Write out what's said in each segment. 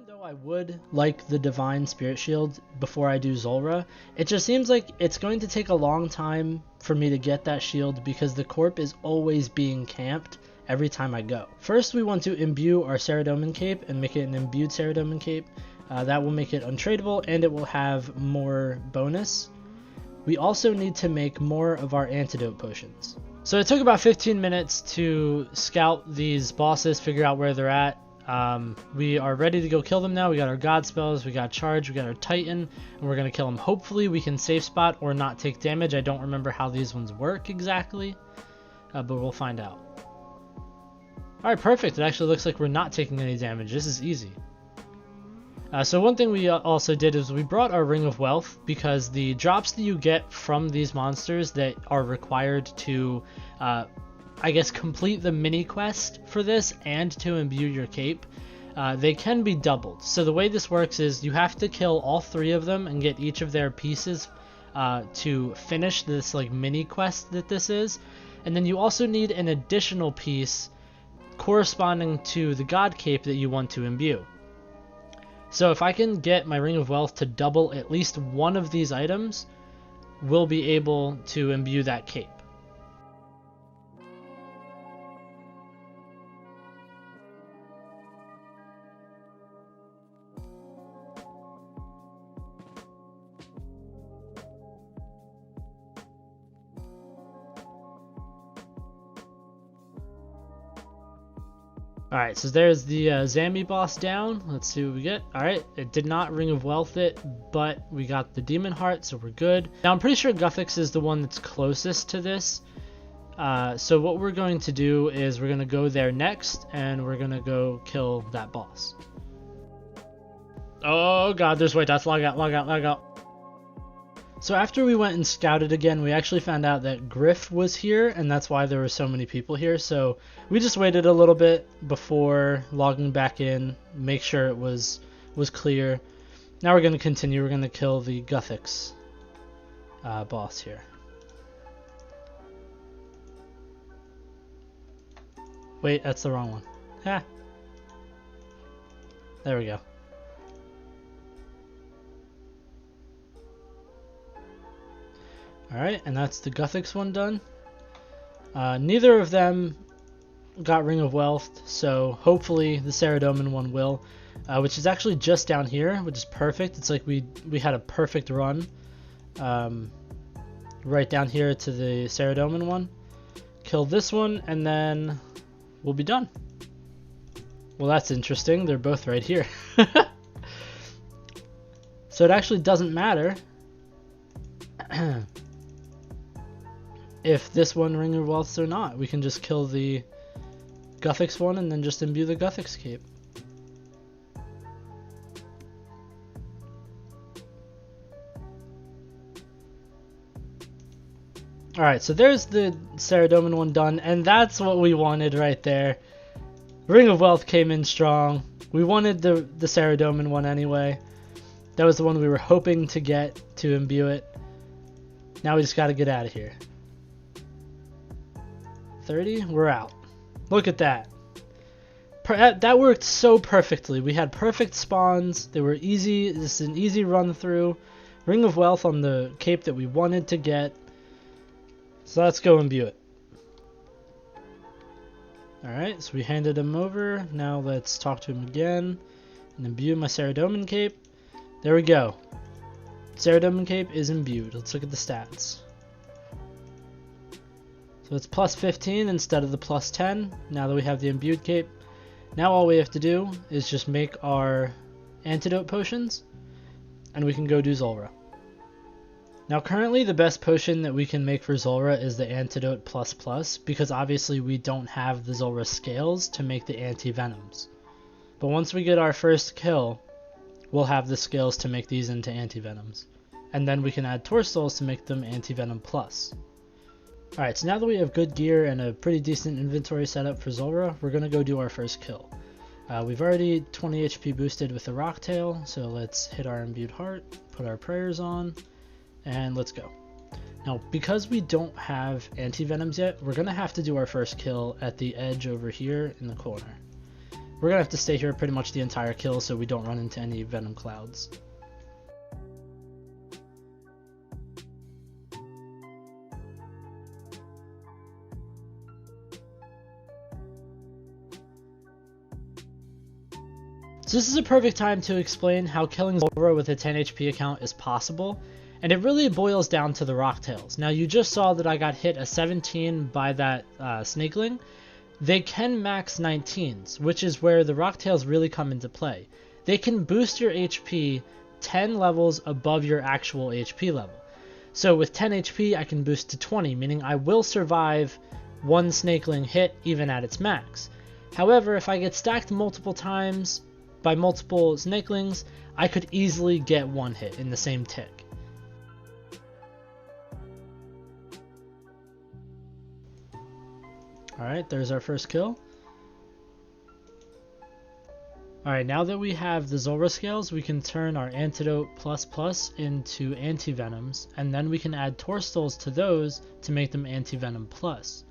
Even though I would like the Divine Spirit Shield before I do Zulrah, it just seems like it's going to take a long time for me to get that shield because the Corp is always being camped every time I go. First, we want to imbue our Saradomin Cape and make it an imbued Saradomin Cape. That will make it untradeable and it will have more bonus. We also need to make more of our antidote potions. So it took about 15 minutes to scout these bosses, figure out where they're at. We are ready to go kill them now. We got our god spells, we got charge, we got our titan, and we're going to kill them. Hopefully we can safe spot or not take damage. I don't remember how these ones work exactly, but we'll find out. Alright, perfect. It actually looks like we're not taking any damage. This is easy. So one thing we also did is we brought our Ring of Wealth because the drops that you get from these monsters that are required to, I guess, complete the mini quest for this and to imbue your cape, they can be doubled. So the way this works is you have to kill all 3 of them and get each of their pieces to finish this like mini quest that this is. And then you also need an additional piece corresponding to the god cape that you want to imbue. So if I can get my Ring of Wealth to double at least one of these items, we'll be able to imbue that cape. Alright, so there's the Zambi boss down. Let's see what we get. Alright, it did not Ring of Wealth it, but we got the Demon Heart, so we're good. Now I'm pretty sure Guthix is the one that's closest to this. So what we're going to do is we're going to go there next, and we're going to go kill that boss. Oh god, there's wait, that's log out, log out, log out. So after we went and scouted again, we actually found out that Griff was here, and that's why there were so many people here. So we just waited a little bit before logging back in, make sure it was clear. Now we're going to continue. We're going to kill the Guthix boss here. Wait, that's the wrong one. Ha! There we go. Alright, and that's the Guthix one done. Neither of them got Ring of Wealth, so hopefully the Saradomin one will, which is actually just down here, which is perfect. It's like we had a perfect run right down here to the Saradomin one. Kill this one, and then we'll be done. Well, that's interesting. They're both right here. So it actually doesn't matter if this one Ring of Wealth or not. We can just kill the Guthix one and then just imbue the Guthix cape. Alright, so there's the Saradomin one done, and that's what we wanted right there. Ring of Wealth came in strong. We wanted the Saradomin one anyway. That was the one we were hoping to get to imbue it. Now we just gotta get out of here. 30, we're out. Look at that. That worked so perfectly. We had perfect spawns. They were easy. This is an easy run through. Ring of Wealth on the cape that we wanted to get. So let's go imbue it. Alright, so we handed him over. Now let's talk to him again and imbue my Saradomin cape. There we go. Saradomin cape is imbued. Let's look at the stats. So it's plus 15 instead of the plus 10 now that we have the imbued cape. Now all we have to do is just make our antidote potions and we can go do Zulrah. Now currently the best potion that we can make for Zulrah is the Antidote Plus Plus because obviously we don't have the Zulrah scales to make the anti-venoms. But once we get our first kill, we'll have the scales to make these into anti-venoms. And then we can add Torsouls to make them anti-venom plus. Alright, so now that we have good gear and a pretty decent inventory setup for Zulrah, we're going to go do our first kill. We've already 20 HP boosted with the Rocktail, so let's hit our Imbued Heart, put our prayers on, and let's go. Now, because we don't have anti-venoms yet, we're going to have to do our first kill at the edge over here in the corner. we're gonna have to stay here pretty much the entire kill so we don't run into any venom clouds. So this is a perfect time to explain how killing Zulrah with a 10 HP account is possible, and it really boils down to the Rocktails. Now you just saw that I got hit a 17 by that Snakeling. They can max 19s, which is where the Rocktails really come into play. They can boost your HP 10 levels above your actual HP level. So with 10 HP I can boost to 20, meaning I will survive one Snakeling hit even at its max. However, if I get stacked multiple times by multiple Snakelings, I could easily get one hit in the same tick. Alright, there's our first kill. Alright, now that we have the Zulrah scales, we can turn our Antidote ++ into Anti-Venoms, and then we can add Torstalls to those to make them Anti-Venom Plus.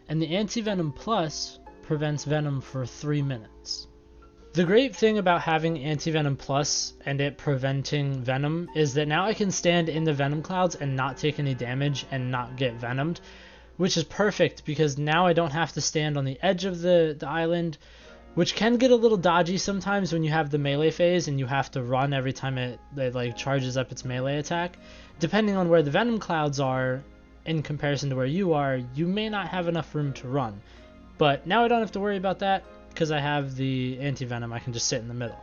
And the Anti-Venom Plus prevents Venom for 3 minutes. The great thing about having Anti-Venom Plus and it preventing Venom is that now I can stand in the Venom clouds and not take any damage and not get Venomed, which is perfect because now I don't have to stand on the edge of the island, which can get a little dodgy sometimes when you have the melee phase and you have to run every time it like charges up its melee attack. Depending on where the Venom clouds are in comparison to where you are, you may not have enough room to run. But now I don't have to worry about that. Because I have the anti-venom, I can just sit in the middle.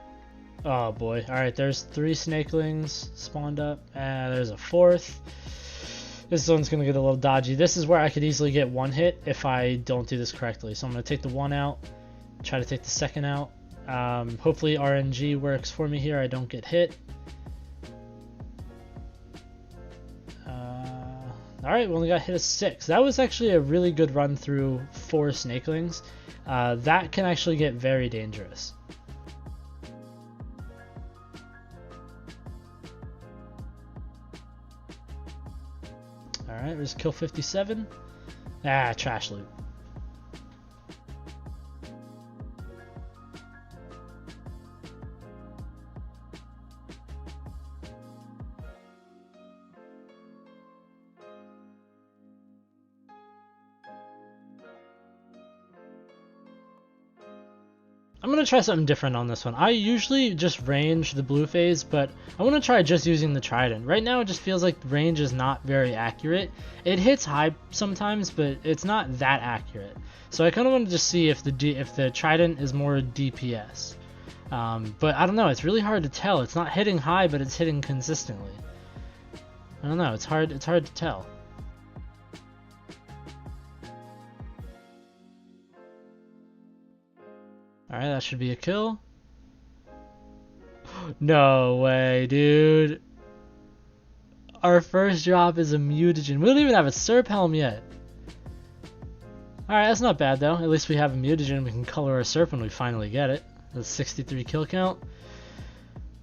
Oh boy. Alright, there's 3 Snakelings spawned up. And there's a 4th. This one's going to get a little dodgy. This is where I could easily get one hit if I don't do this correctly. So I'm going to take the 1 out. Try to take the 2nd out. Hopefully RNG works for me here. I don't get hit. Alright, we only got hit a 6. That was actually a really good run through 4 Snakelings. That can actually get very dangerous. Alright, there's kill 57. Trash loot. I'm going to try something different on this one. I usually just range the blue phase, but I want to try just using the trident. Right now it just feels like range is not very accurate. It hits high sometimes, but it's not that accurate. So I kind of want to just see if the trident is more DPS. But I don't know, it's really hard to tell. It's not hitting high, but it's hitting consistently. I don't know, it's hard to tell. Alright, that should be a kill. No way, dude. Our first drop is a mutagen. We don't even have a Serp Helm yet. Alright, that's not bad though. At least we have a mutagen. We can color our Serp when we finally get it. That's 63 kill count.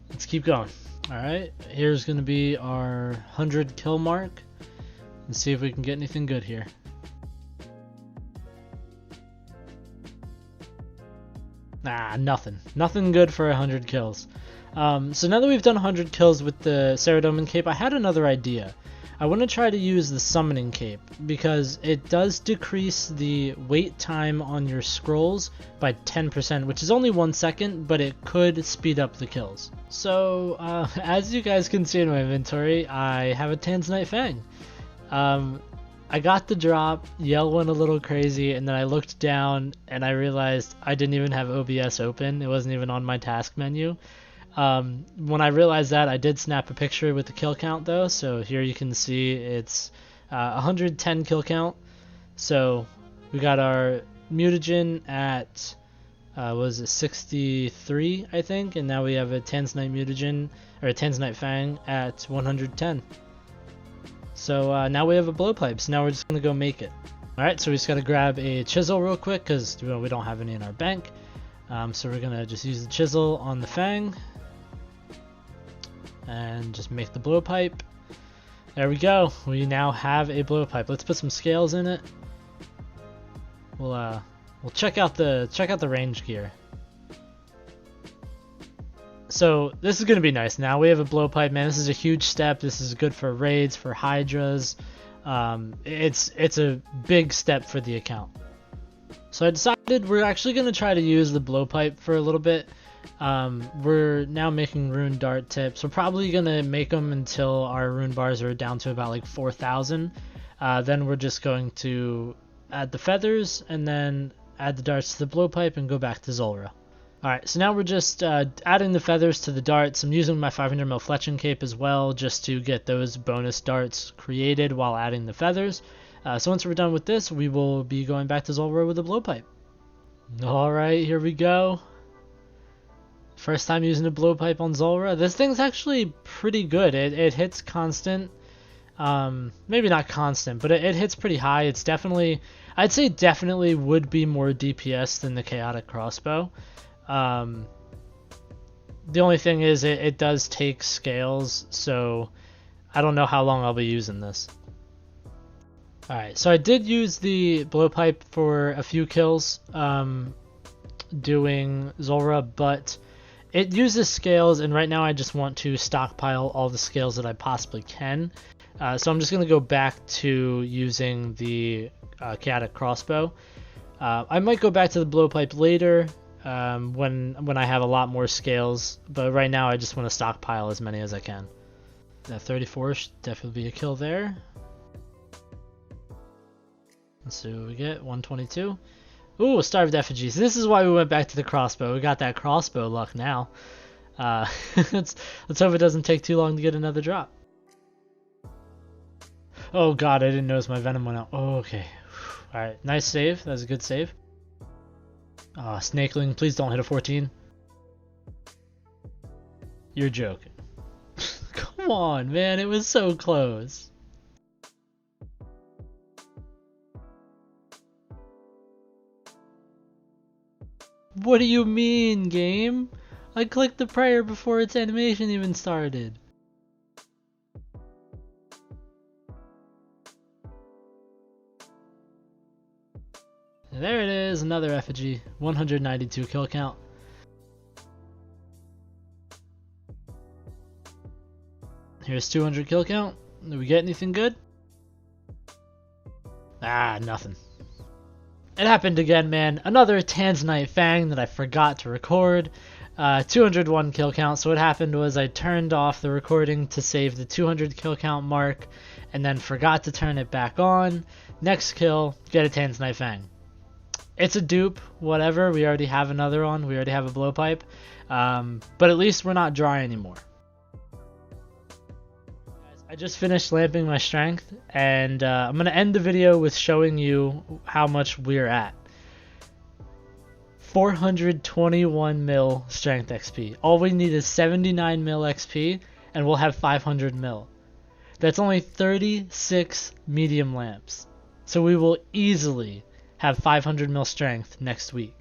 Let's keep going. Alright, here's going to be our 100 kill mark. Let's see if we can get anything good here. Nothing. Nothing good for 100 kills. So now that we've done 100 kills with the Saradomin Cape, I had another idea. I want to try to use the Summoning Cape because it does decrease the wait time on your scrolls by 10%, which is only 1 second, but it could speed up the kills. So, as you guys can see in my inventory, I have a Tanzanite Fang. I got the drop, Yell went a little crazy, and then I looked down and I realized I didn't even have OBS open. It wasn't even on my task menu. When I realized that, I did snap a picture with the kill count though, so here you can see it's 110 kill count. So we got our mutagen at was it 63 I think, and now we have a Tanzanite mutagen, or a Tanzanite Fang at 110. So now we have a blowpipe, so now we're just going to go make it. Alright, so we just got to grab a chisel real quick because we don't have any in our bank. So we're going to just use the chisel on the Fang and just make the blowpipe. There we go. We now have a blowpipe. Let's put some scales in it. We'll check out the range gear. So this is going to be nice. Now we have a blowpipe, man. This is a huge step. This is good for raids, for hydras. It's a big step for the account. So I decided we're actually going to try to use the blowpipe for a little bit. We're now making rune dart tips. We're probably going to make them until our rune bars are down to about like 4,000. Then we're just going to add the feathers and then add the darts to the blowpipe and go back to Zulrah. Alright, so now we're just adding the feathers to the darts. I'm using my 500 mil fletching cape as well just to get those bonus darts created while adding the feathers. So once we're done with this, we will be going back to Zulrah with a blowpipe. Alright, here we go. First time using a blowpipe on Zulrah. This thing's actually pretty good. It hits constant. Maybe not constant, but it hits pretty high. It's definitely, I'd say definitely would be more DPS than the chaotic crossbow. The only thing is it does take scales, so I don't know how long I'll be using this. Alright, so I did use the blowpipe for a few kills doing Zulrah, but it uses scales, and right now I just want to stockpile all the scales that I possibly can. So I'm just going to go back to using the chaotic crossbow. I might go back to the blowpipe later when I have a lot more scales, but right now I just want to stockpile as many as I can. That 34 should definitely be a kill there. Let's see what we get. 122. Ooh, starved effigies. This is why we went back to the crossbow. We got that crossbow luck now. Let's hope it doesn't take too long to get another drop. Oh god, I didn't notice my venom went out. Oh, okay. Alright, nice save. That was a good save. Snakeling, please don't hit a 14. You're joking. Come on, man, it was so close. What do you mean, game? I clicked the prayer before its animation even started. And there it is, another effigy. 192 kill count. Here's 200 kill count. Did we get anything good? Nothing. It happened again, man. Another Tanzanite Fang that I forgot to record. 201 kill count. So what happened was I turned off the recording to save the 200 kill count mark and then forgot to turn it back on. Next kill, get a Tanzanite Fang. It's a dupe, whatever. We already have another one. We already have a blowpipe. But at least we're not dry anymore. I just finished lamping my strength, and I'm going to end the video with showing you how much we're at. 421 mil strength XP. All we need is 79 mil XP, and we'll have 500 mil. That's only 36 medium lamps. So we will easily have 500 mil strength next week.